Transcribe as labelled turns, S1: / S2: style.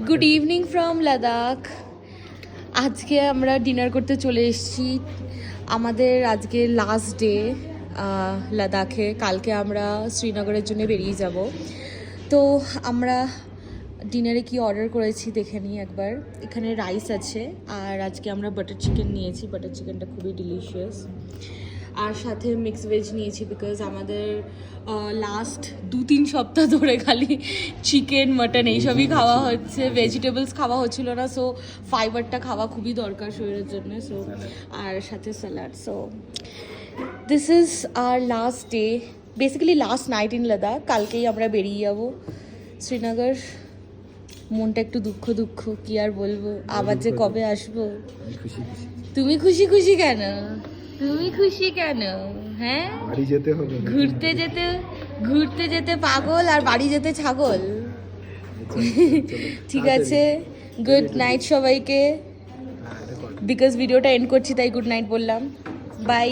S1: Good evening from Ladakh. আজকে আমরা dinner করতে চলে এসেছি। আমাদের আজকে লাস্ট ডে লাদাখে। কালকে আমরা শ্রীনগরের জন্য বেরিয়ে যাব। তো আমরা ডিনারে কি অর্ডার করেছি দেখে নিই একবার। এখানে রাইস আছে আর আজকে আমরা বাটার চিকেন নিয়েছি। বাটার চিকেনটা খুবই ডিলিশিয়াস। আর সাথে মিক্স ভেজ নিয়েছি বিকজ আমাদের লাস্ট 2-3 সপ্তাহ ধরে খালি চিকেন মাটন এইসবই খাওয়া হচ্ছে, ভেজিটেবলস খাওয়া হচ্ছিল না। সো ফাইবারটা খাওয়া খুবই দরকার শরীরের জন্য। সো আর সাথে salad. So this is our last day, basically last night in Ladakh. কালকেই আমরা বেরিয়ে যাব শ্রীনগর। মনটা একটু দুঃখ দুঃখ, কি আর বলবো, আবার যে কবে আসবো। তুমি খুশি খুশি কেন? তুমি খুশি কেন? হ্যাঁ,
S2: বাড়ি যেতে হবে,
S1: ঘুরতে যেতে পাগল আর বাড়ি যেতে ছাগল। ঠিক আছে, গুড নাইট সবাইকে। বিকজ ভিডিওটা এন্ড করছি তাই গুড নাইট বললাম। বাই।